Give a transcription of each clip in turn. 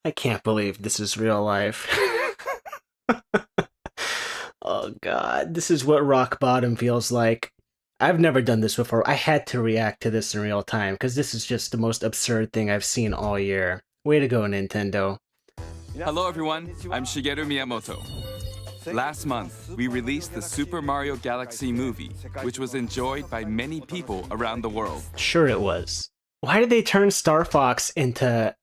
I can't believe this is real life. Oh god, this is what rock bottom feels like. I've never done this before. I had to react to this in real time because this is just the most absurd thing I've seen all year. Way to go, Nintendo. Hello everyone, I'm Shigeru Miyamoto. Last month, we released the Super Mario Galaxy movie, which was enjoyed by many people around the world. Sure it was. Why did they turn Star Fox into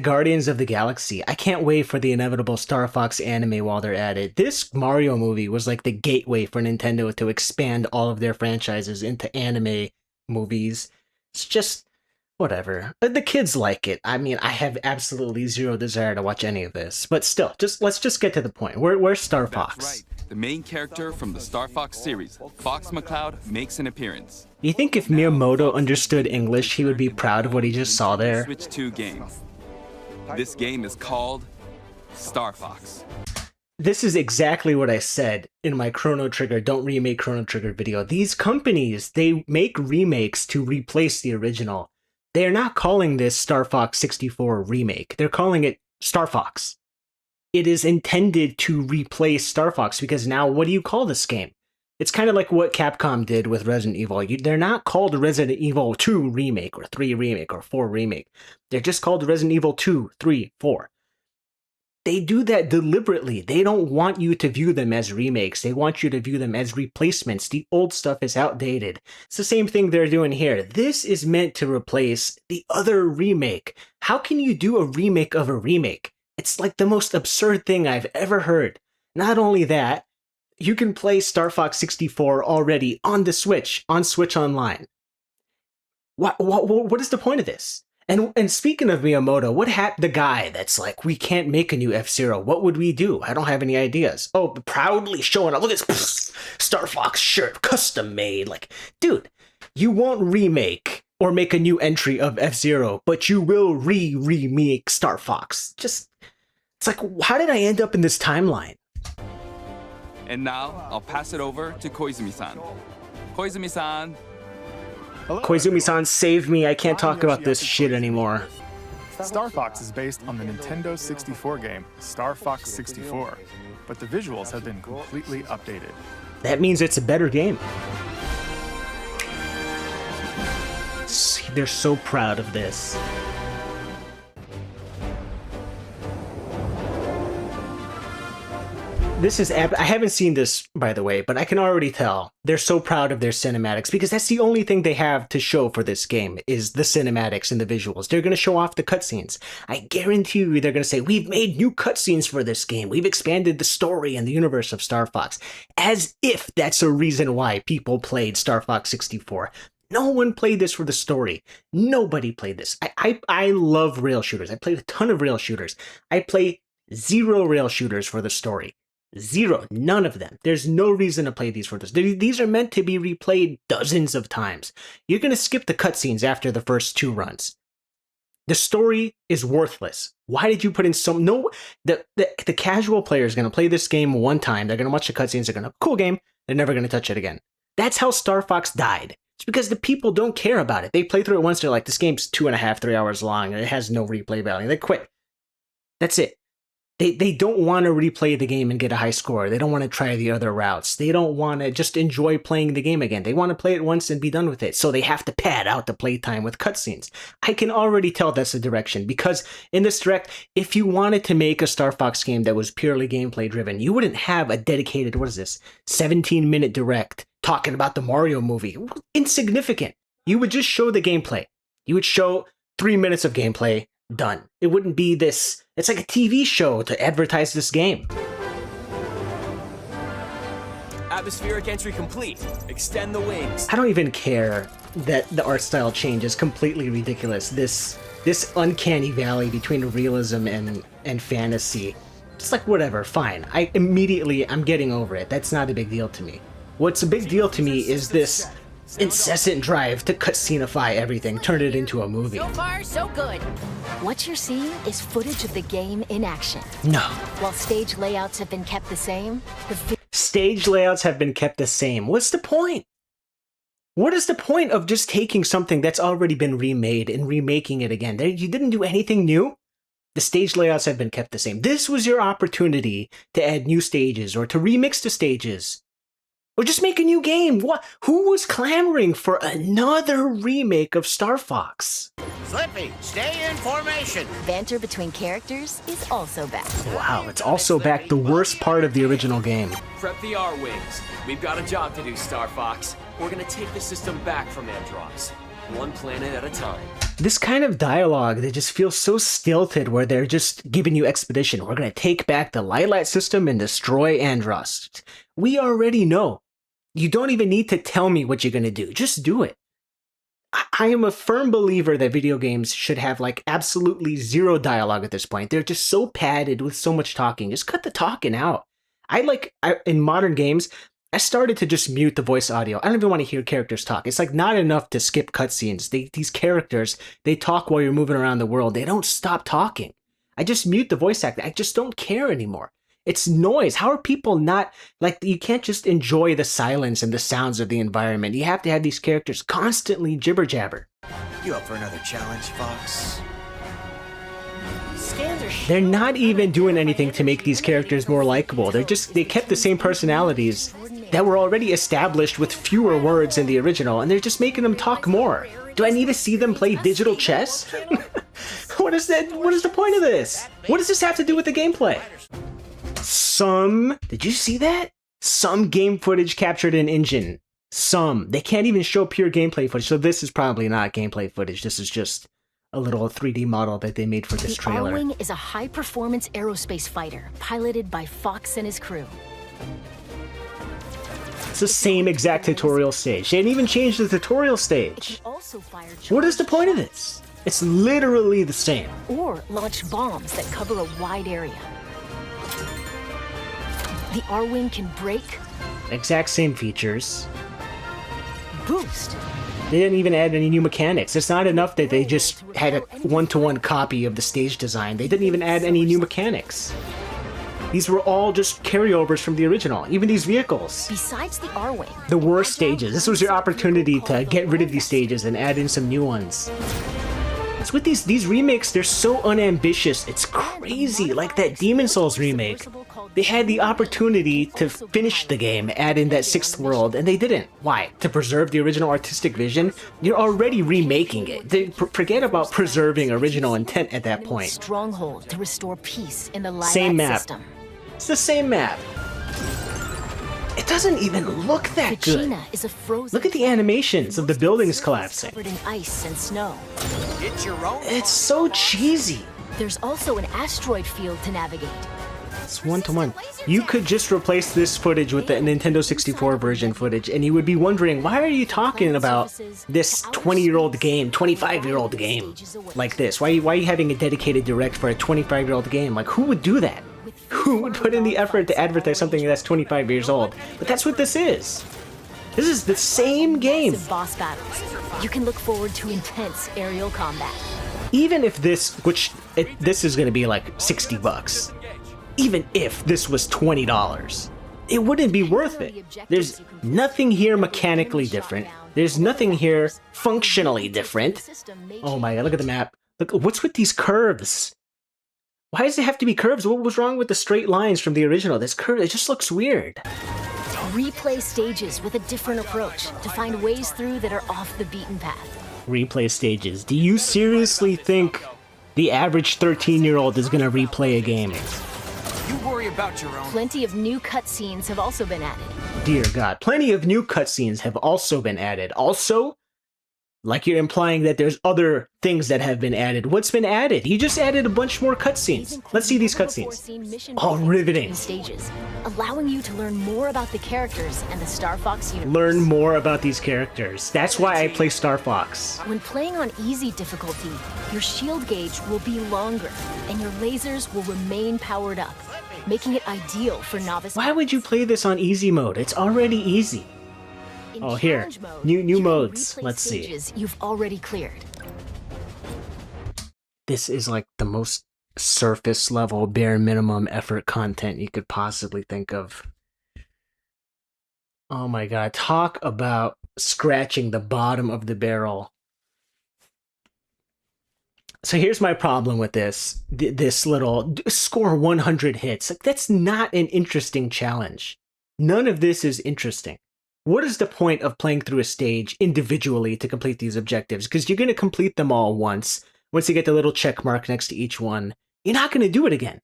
Guardians of the Galaxy? I can't wait for the inevitable Star Fox anime while they're at it. This Mario movie was like the gateway for Nintendo to expand all of their franchises into anime movies. It's just whatever. The kids like it. I mean, I have absolutely zero desire to watch any of this. But still, let's just get to the point. Where's Star Fox? That's right. The main character from the Star Fox series, Fox McCloud, makes an appearance. You think if Miyamoto understood English, he would be proud of what he just saw there? Switch 2 game. This game is called Star Fox. This is exactly what I said in my Chrono Trigger Don't Remake Chrono Trigger video. These companies, they make remakes to replace the original. They are not calling this Star Fox 64 Remake. They're calling it Star Fox. It is intended to replace Star Fox because now what do you call this game? It's kind of like what Capcom did with Resident Evil. They're not called Resident Evil 2 Remake or 3 Remake or 4 Remake. They're just called Resident Evil 2, 3, 4. They do that deliberately. They don't want you to view them as remakes. They want you to view them as replacements. The old stuff is outdated. It's the same thing they're doing here. This is meant to replace the other remake. How can you do a remake of a remake? It's like the most absurd thing I've ever heard. Not only that, you can play Star Fox 64 already on the Switch, on Switch Online. What is the point of this? And speaking of Miyamoto, what happened? The guy that's like, we can't make a new F-Zero. What would we do? I don't have any ideas. Oh, proudly showing up. Look at this Star Fox shirt, custom made. Like, dude, you won't remake or make a new entry of F-Zero, but you will remake Star Fox. Just, it's like, how did I end up in this timeline? And now, I'll pass it over to Koizumi-san. Koizumi-san. Koizumi-san, save me. I can't talk about this shit anymore. Star Fox is based on the Nintendo 64 game, Star Fox 64, but the visuals have been completely updated. That means it's a better game. They're so proud of this. This is I haven't seen this, by the way, but I can already tell they're so proud of their cinematics because that's the only thing they have to show for this game is the cinematics and the visuals. They're going to show off the cutscenes. I guarantee you they're going to say, we've made new cutscenes for this game. We've expanded the story and the universe of Star Fox. As if that's a reason why people played Star Fox 64. No one played this for the story. Nobody played this. I love rail shooters. I played a ton of rail shooters. I play 0 rail shooters for the story. 0. None of them. There's no reason to play these for this. These are meant to be replayed dozens of times. You're going to skip the cutscenes after the first 2 runs. The story is worthless. Why did you put in the casual player is going to play this game one time. They're going to watch the cutscenes. They're going to, cool game. They're never going to touch it again. That's how Star Fox died. It's because the people don't care about it. They play through it once. They're like, this game's 2.5, 3 hours long. And it has no replay value. They quit. That's it. They don't want to replay the game and get a high score. They don't want to try the other routes. They don't want to just enjoy playing the game again. They want to play it once and be done with it. So they have to pad out the playtime with cutscenes. I can already tell that's the direction because in this direct, if you wanted to make a Star Fox game that was purely gameplay driven, you wouldn't have a dedicated, 17-minute direct talking about the Mario movie. Insignificant. You would just show the gameplay. You would show 3 minutes of gameplay. Done. It wouldn't be this. It's like a TV show to advertise this game. Atmospheric entry complete. Extend the wings. I don't even care that the art style change is completely ridiculous. This uncanny valley between realism and fantasy. Just like whatever, fine. I'm getting over it. That's not a big deal to me. What's a big deal to me is this incessant drive to cutsceneify everything, turn it into a movie. So far, so good. What you're seeing is footage of the game in action. No. While stage layouts have been kept the same, Stage layouts have been kept the same. What's the point? What is the point of just taking something that's already been remade and remaking it again? You didn't do anything new? The stage layouts have been kept the same. This was your opportunity to add new stages or to remix the stages. Or just make a new game. What? Who was clamoring for another remake of Star Fox? Slippy, stay in formation. Banter between characters is also back. Wow, it's also back, the worst part of the original game. Prep the R-Wings. We've got a job to do, Star Fox. We're gonna take the system back from Andross. One planet at a time. This kind of dialogue that just feels so stilted where they're just giving you exposition. We're going to take back the Lilat system and destroy Andross. We already know. You don't even need to tell me what you're going to do. Just do it. I am a firm believer that video games should have like absolutely zero dialogue at this point. They're just so padded with so much talking. Just cut the talking out. In modern games, I started to just mute the voice audio. I don't even want to hear characters talk. It's like not enough to skip cutscenes. These characters, they talk while you're moving around the world. They don't stop talking. I just mute the voice acting. I just don't care anymore. It's noise. How are people not, like, you can't just enjoy the silence and the sounds of the environment. You have to have these characters constantly jibber jabber. You up for another challenge, Fox? They're not even doing anything to make these characters more likable. They kept the same personalities that were already established with fewer words in the original, and they're just making them talk more. Do I need to see them play digital chess? What is the point of this? What does this have to do with the gameplay? Did you see that? Some game footage captured in engine. They can't even show pure gameplay footage, so this is probably not gameplay footage. This is just a little 3D model that they made for this trailer. The R-Wing is a high-performance aerospace fighter piloted by Fox and his crew. It's the same exact tutorial stage. They didn't even change the tutorial stage. What is the point of this? It's literally the same. Or launch bombs that cover a wide area. The R-Wing can brake, Exact same features. boost. They didn't even add any new mechanics. It's not enough that they just had a one-to-one copy of the stage design. They didn't even add any new mechanics. These were all just carryovers from the original. Even these vehicles. Besides the R-Wing, The worst stages. This was your opportunity to get rid of these stages and add in some new ones. It's with these remakes, they're so unambitious. It's crazy. Like that Demon Souls remake. They had the opportunity to finish the game, add in that sixth world, and they didn't. Why? To preserve the original artistic vision? You're already remaking it. Forget about preserving original intent at that point. stronghold to restore peace in the Lilat Same map. system. It's the same map. It doesn't even look that good. Kachina is a frozen Look at the animations of the buildings collapsing. covered in ice and snow. Get your own. It's so cheesy. There's also an asteroid field to navigate. It's one-to-one. You could just replace this footage with the Nintendo 64 version footage, and you would be wondering, why are you talking about this 20-year-old game, 25-year-old game like this? Why are you having a dedicated direct for a 25-year-old game? Like, who would do that? Who would put in the effort to advertise something that's 25 years old? But that's what this is. This is the same game. Massive boss battles. You can look forward to intense aerial combat. Even if this is going to be like $60, even if this was $20, it wouldn't be worth it. There's nothing here mechanically different. There's nothing here functionally different. Oh my god, look at the map. Look, what's with these curves? Why does it have to be curves? What was wrong with the straight lines from the original? This curve, it just looks weird. Replay stages with a different approach to find ways through that are off the beaten path. Replay stages. Do you seriously think the average 13-year-old is gonna replay a game? You worry about your own. Plenty of new cutscenes have also been added. Dear God, plenty of new cutscenes have also been added. Also, like you're implying that there's other things that have been added. What's been added? You just added a bunch more cutscenes. Let's see these cutscenes. Oh, riveting. Stages, allowing you to learn more about the characters and the Star Fox universe. Learn more about these characters. That's why I play Star Fox. When playing on easy difficulty, your shield gauge will be longer, and your lasers will remain powered up, making it ideal for novice. Why would you play this on easy mode? It's already easy. In Oh, here. challenge mode, New you can modes. replay Let's see. stages you've already cleared. This is like the most surface level, bare minimum effort content you could possibly think of. Oh my god, talk about scratching the bottom of the barrel. So here's my problem with this little score 100 hits. Like, that's not an interesting challenge. None of this is interesting. What is the point of playing through a stage individually to complete these objectives? Because you're going to complete them all once you get the little check mark next to each one. You're not going to do it again.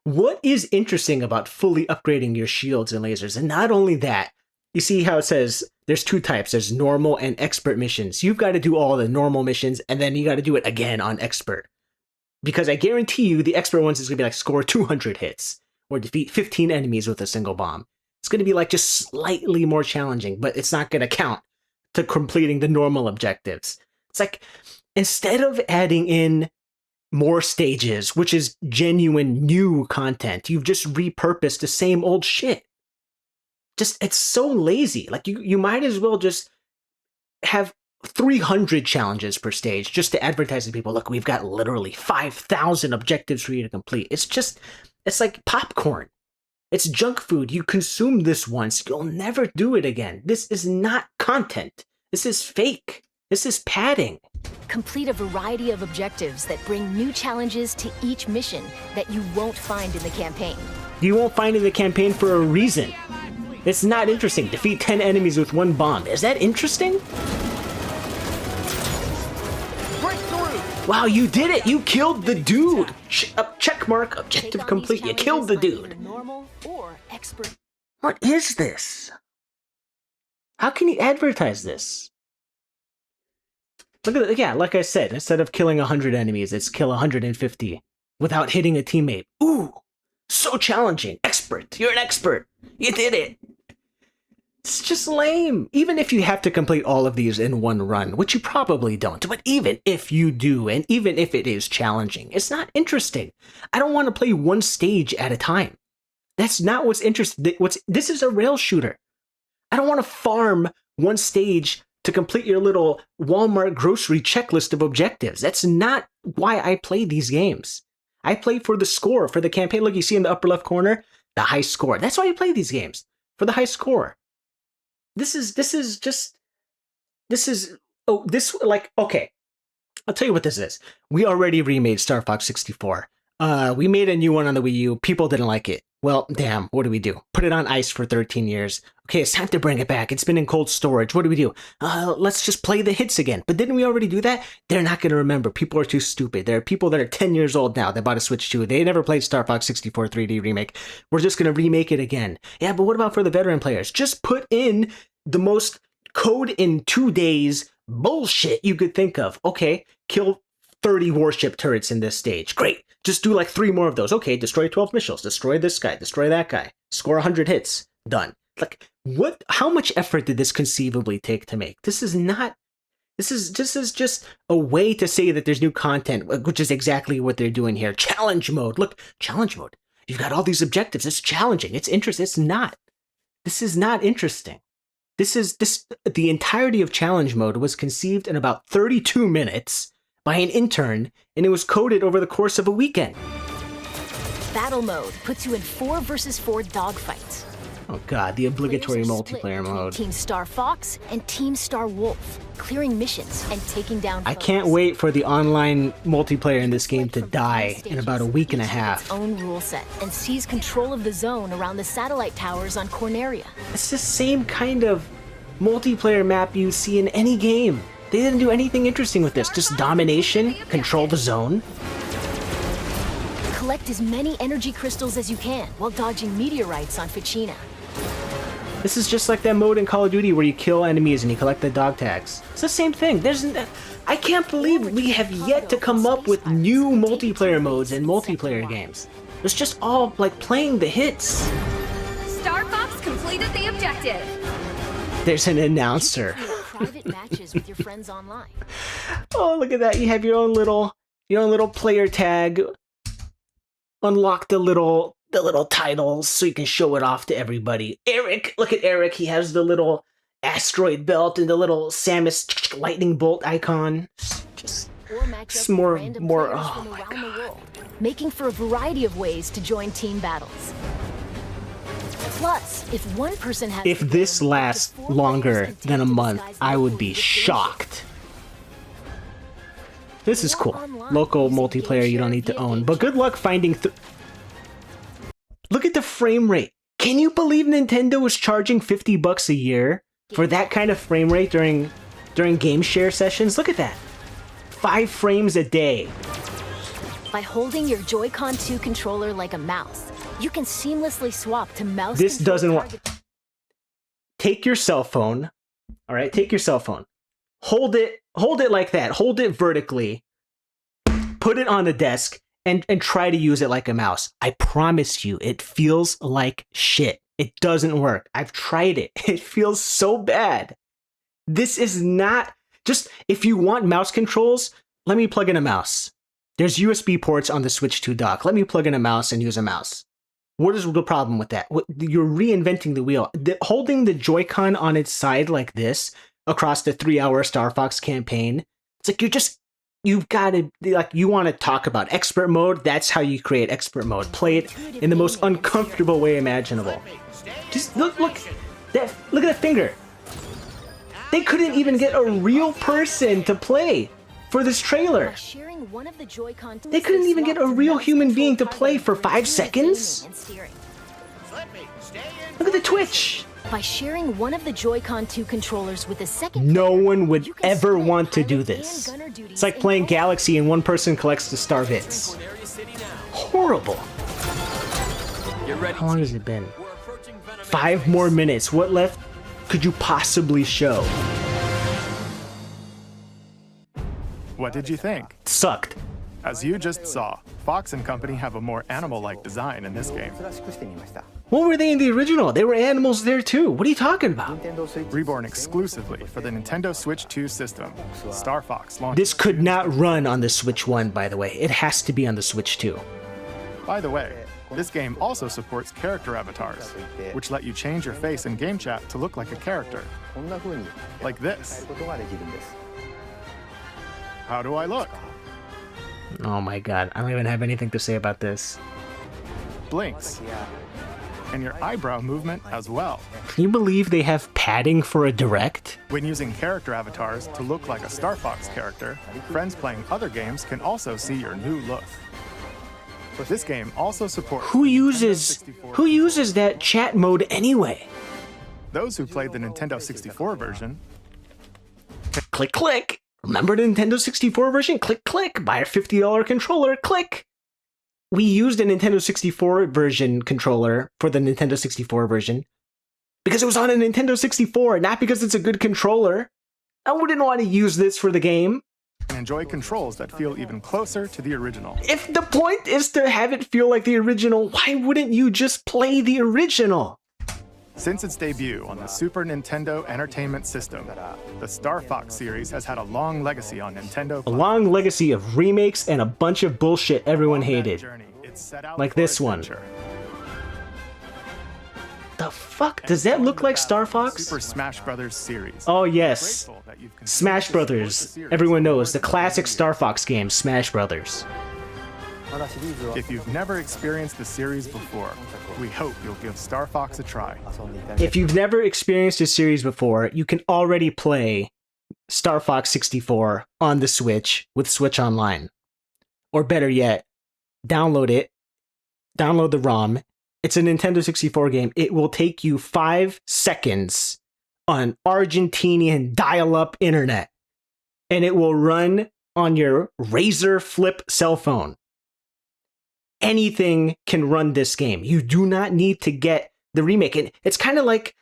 What is interesting about fully upgrading your shields and lasers? And not only that, you see how it says there's two types. There's normal and expert missions. You've got to do all the normal missions, and then you got to do it again on expert. Because I guarantee you, the expert ones is going to be like score 200 hits, or defeat 15 enemies with a single bomb. It's going to be like just slightly more challenging, but it's not going to count to completing the normal objectives. It's like, instead of adding in more stages, which is genuine new content, you've just repurposed the same old shit. It's so lazy. Like, you might as well just have 300 challenges per stage just to advertise to people, look, we've got literally 5,000 objectives for you to complete. It's like popcorn. It's junk food. You consume this once, you'll never do it again. This is not content. This is fake. This is padding. Complete a variety of objectives that bring new challenges to each mission that you won't find in the campaign. You won't find in the campaign for a reason. It's not interesting. Defeat 10 enemies with one bomb. Is that interesting? Breakthrough! Wow, you did it! You killed the dude! Check mark, objective complete. You killed the dude. Normal or expert. What is this? How can you advertise this? Look at it. Yeah, like I said, instead of killing 100 enemies, it's kill 150 without hitting a teammate. Ooh, so challenging. Expert. You're an expert. You did it. It's just lame. Even if you have to complete all of these in one run, which you probably don't, but even if you do, and even if it is challenging, it's not interesting. I don't want to play one stage at a time. That's not what's interesting. This is a rail shooter. I don't want to farm one stage to complete your little Walmart grocery checklist of objectives. That's not why I play these games. I play for the score, for the campaign. Look, you see in the upper left corner, the high score. That's why you play these games, for the high score. Okay, I'll tell you what this is. We already remade Star Fox 64. We made a new one on the Wii U. People didn't like it. Well, damn, what do we do? Put it on ice for 13 years. Okay, it's time to bring it back. It's been in cold storage. What do we do? Let's just play the hits again. But didn't we already do that? They're not going to remember. People are too stupid. There are people that are 10 years old now that bought a Switch 2. They never played Star Fox 64 3D Remake. We're just going to remake it again. Yeah, but what about for the veteran players? Just put in the most code in 2 days bullshit you could think of. Okay, kill 30 warship turrets in this stage. Great. Just do like 3 more of those. Okay, destroy 12 missiles. Destroy this guy. Destroy that guy. Score 100 hits. Done. Like, what? How much effort did this conceivably take to make? This is just a way to say that there's new content, which is exactly what they're doing here. Challenge mode. Look, challenge mode. You've got all these objectives. It's challenging. It's interesting. It's not. This is not interesting. The entirety of challenge mode was conceived in about 32 minutes by an intern, and it was coded over the course of a weekend. Battle mode puts you in 4 versus 4 dogfights. Oh god, the obligatory Players are split multiplayer between mode. Team Star Fox and Team Star Wolf, clearing missions and taking down I foes. can't wait for the online multiplayer in this game to die in about a week and a Each has half. its own rule set and seize control of the zone around the satellite towers on Corneria. It's the same kind of multiplayer map you see in any game. They didn't do anything interesting with this. Just domination, control the zone. Collect as many energy crystals as you can while dodging meteorites on Ficina. This is just like that mode in Call of Duty where you kill enemies and you collect the dog tags. It's the same thing. I can't believe we have yet to come up with new multiplayer modes in multiplayer games. It's just all like playing the hits. Star Fox completed the objective. There's an announcer. You can private matches with your friends online. Oh, look at that. You have your own little player tag. Unlock the little titles so you can show it off to everybody. Eric, look at Eric. He has the little asteroid belt and the little Samus lightning bolt icon. Just Or match up It's with more- random more- players oh from my around the world, making for a variety of ways to join team battles. Plus, if one person has if to this go, up to lasts 4 players longer can than a take to month, disguise I would locally be with their shocked. This is cool. Local multiplayer you don't need to own, but good luck finding. Look at the frame rate. Can you believe Nintendo was charging $50 a year for that kind of frame rate during game share sessions? Look at that. 5 frames a day. By holding your Joy-Con 2 controller like a mouse, you can seamlessly swap to mouse. This doesn't work. Take your cell phone. All right, take your cell phone. Hold it like that. Hold it vertically. Put it on the desk and try to use it like a mouse. I promise you, it feels like shit. It doesn't work. I've tried it. It feels so bad. This is not just, if you want mouse controls, let me plug in a mouse. There's USB ports on the Switch 2 dock. Let me plug in a mouse and use a mouse. What is the problem with that? You're reinventing the wheel. Holding the Joy-Con on its side like this across the 3-hour Star Fox campaign, it's like you've got to, like, you want to talk about expert mode. That's how you create expert mode. Play it in the most uncomfortable way imaginable. Just look at that finger. They couldn't even get a real person to play for this trailer. They couldn't even get a real human being to play for 5 seconds? Look at the twitch. By sharing one of the Joy-Con 2 controllers with a second, no one would ever want to do this. It's like playing Galaxy and one person collects the star bits. Horrible. How long has it been? 5 more minutes. What left could you possibly show? What did you think? Sucked. As you just saw, Fox and Company have a more animal-like design in this game. What were they in the original? They were animals there too. What are you talking about? Reborn exclusively for the Nintendo Switch 2 system, Star Fox launched. This could not run on the Switch 1, by the way. It has to be on the Switch 2. By the way, this game also supports character avatars, which let you change your face in game chat to look like a character. Like this. How do I look? Oh my god, I don't even have anything to say about this. Blinks. And your eyebrow movement as well. Can you believe they have padding for a direct? When using character avatars to look like a Star Fox character, friends playing other games can also see your new look. This game also supports... Who uses that chat mode anyway? Those who played the Nintendo 64 version... Click, click! Remember the Nintendo 64 version? Click, click! Buy a $50 controller, click! We used a Nintendo 64 version controller for the Nintendo 64 version because it was on a Nintendo 64, not because it's a good controller. I wouldn't want to use this for the game. And enjoy controls that feel even closer to the original. If the point is to have it feel like the original, why wouldn't you just play the original? Since its debut on the Super Nintendo Entertainment System, the Star Fox series has had a long legacy on Nintendo. A long legacy of remakes and a bunch of bullshit everyone hated. Like this one. The fuck? Does that look like Star Fox? Super Smash Brothers series. Oh yes. Smash Brothers. Everyone knows the classic Star Fox game, Smash Brothers. If you've never experienced the series before, we hope you'll give Star Fox a try. If you've never experienced a series before, you can already play Star Fox 64 on the Switch with Switch Online. Or better yet, download it, download the ROM. It's a Nintendo 64 game. It will take you 5 seconds on Argentinian dial-up internet, and it will run on your Razr Flip cell phone. Anything can run this game. You do not need to get the remake. And it's kind of like,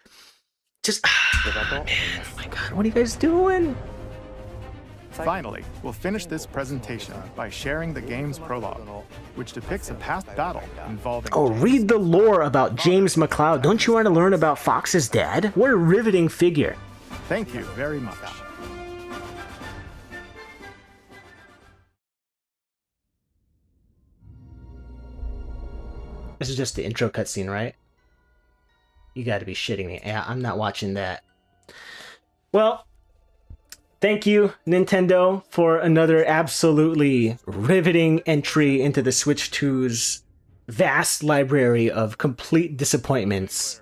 just, man, oh my god, what are you guys doing? Finally, we'll finish this presentation by sharing the game's prologue, which depicts a past battle involving... Oh, read the lore about James McCloud. Don't you want to learn about Fox's dad? What a riveting figure. Thank you very much. This is just the intro cutscene, right? You gotta be shitting me. Yeah, I'm not watching that. Well, thank you, Nintendo, for another absolutely riveting entry into the Switch 2's vast library of complete disappointments.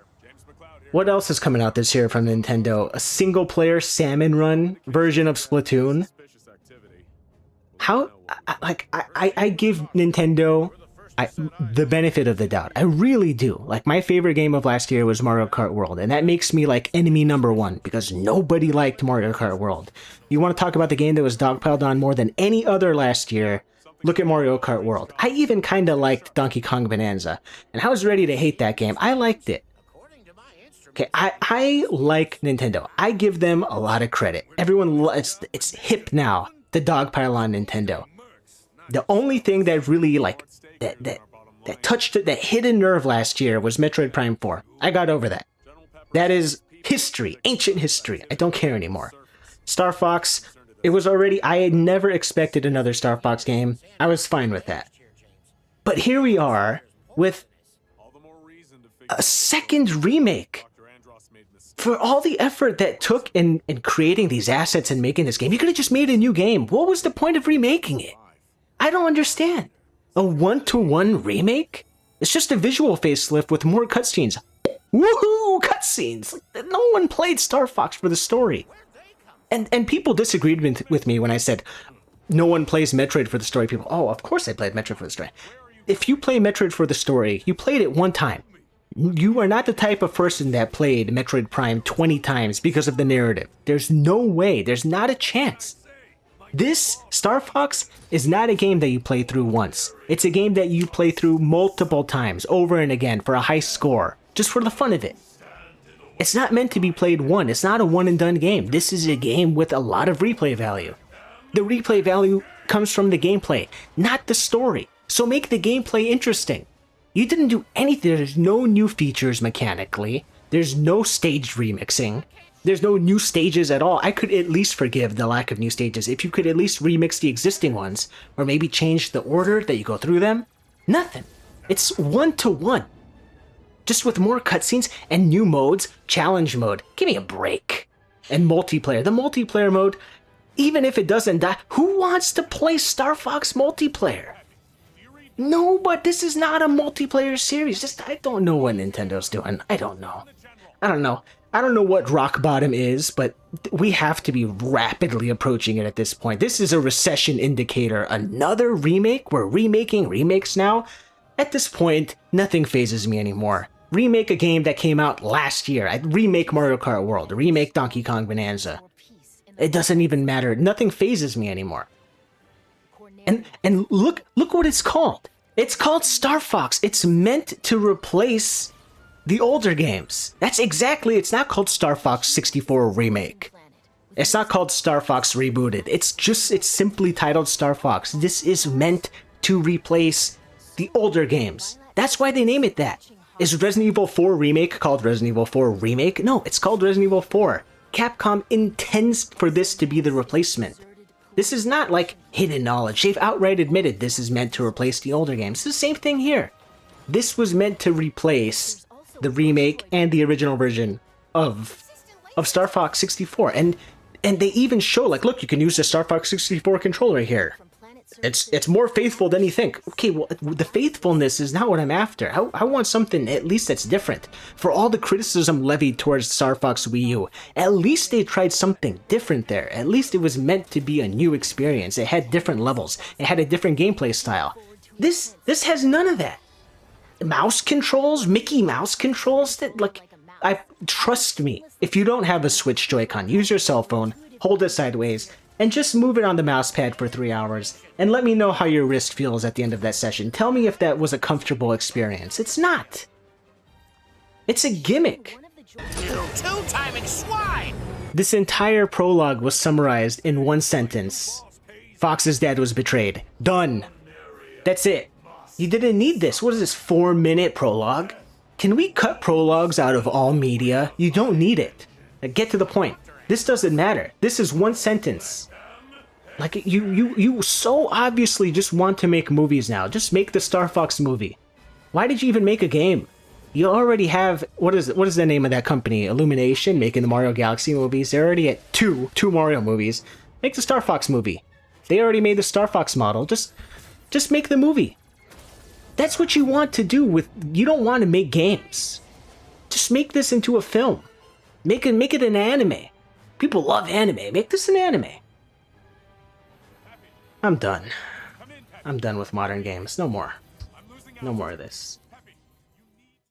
What else is coming out this year from Nintendo? A single-player salmon run version of Splatoon? I give Nintendo the benefit of the doubt. I really do. Like, my favorite game of last year was Mario Kart World, and that makes me like enemy number one because nobody liked Mario Kart World. You want to talk about the game that was dogpiled on more than any other last year? Look at Mario Kart World. I even kind of liked Donkey Kong Bonanza, and I was ready to hate that game. I liked it. Okay, I like Nintendo. I give them a lot of credit. Everyone, it's hip now to dogpile on Nintendo. The only thing that really like that touched it, that hit a nerve last year was Metroid Prime 4. I got over that. That is history, ancient history. I don't care anymore. Star Fox, it was already, I had never expected another Star Fox game. I was fine with that. But here we are with a second remake. For all the effort that took in creating these assets and making this game, you could have just made a new game. What was the point of remaking it? I don't understand. A one-to-one remake? It's just a visual facelift with more cutscenes. Woohoo! Cutscenes! No one played Star Fox for the story. And people disagreed with me when I said, no one plays Metroid for the story. People, oh, of course I played Metroid for the story. If you play Metroid for the story, you played it one time. You are not the type of person that played Metroid Prime 20 times because of the narrative. There's no way. There's not a chance. This, Star Fox, is not a game that you play through once. It's a game that you play through multiple times, over and again, for a high score, just for the fun of it. It's not meant to be played one. It's not a one-and-done game. This is a game with a lot of replay value. The replay value comes from the gameplay, not the story. So make the gameplay interesting. You didn't do anything. There's no new features mechanically. There's no stage remixing. There's no new stages at all. I could at least forgive the lack of new stages if you could at least remix the existing ones, or maybe change the order that you go through them. Nothing. It's one-to-one. Just with more cutscenes and new modes. Challenge mode. Give me a break. And multiplayer. The multiplayer mode, even if it doesn't die, who wants to play Star Fox multiplayer? No, but this is not a multiplayer series. I don't know what Nintendo's doing. I don't know. I don't know what rock bottom is, but we have to be rapidly approaching it at this point. This is a recession indicator. Another remake? We're remaking remakes now? At this point, nothing phases me anymore. Remake a game that came out last year. I'd remake Mario Kart World. Remake Donkey Kong Bonanza. It doesn't even matter. Nothing phases me anymore. And look what it's called. It's called Star Fox. It's meant to replace the older games. That's exactly, it's not called Star Fox 64 Remake. It's not called Star Fox Rebooted. It's simply titled Star Fox. This is meant to replace the older games. That's why they name it that. Is Resident Evil 4 Remake called Resident Evil 4 Remake? No, it's called Resident Evil 4. Capcom intends for this to be the replacement. This is not like hidden knowledge. They've outright admitted this is meant to replace the older games. It's the same thing here. This was meant to replace the remake and the original version of Star Fox 64. And they even show, like, look, you can use the Star Fox 64 controller here. It's more faithful than you think. Okay, well, the faithfulness is not what I'm after. I want something at least that's different. For all the criticism levied towards Star Fox Wii U, at least they tried something different there. At least it was meant to be a new experience. It had different levels. It had a different gameplay style. This has none of that. Mouse controls, Mickey Mouse controls, trust me. If you don't have a Switch Joy-Con, use your cell phone, hold it sideways, and just move it on the mouse pad for 3 hours, and let me know how your wrist feels at the end of that session. Tell me if that was a comfortable experience. It's not. It's a gimmick. You two-timing swine! This entire prologue was summarized in one sentence. Fox's dad was betrayed. Done. That's it. You didn't need this. What is this, 4-minute prologue? Can we cut prologues out of all media? You don't need it. Get to the point. This doesn't matter. This is one sentence. Like, you so obviously just want to make movies now. Just make the Star Fox movie. Why did you even make a game? You already have, what is the name of that company? Illumination, making the Mario Galaxy movies. They're already at two Mario movies. Make the Star Fox movie. They already made the Star Fox model. Just make the movie. That's what you want to do with, you don't want to make games. Just make this into a film. Make it an anime. People love anime. Make this an anime. I'm done. I'm done with modern games. No more. No more of this.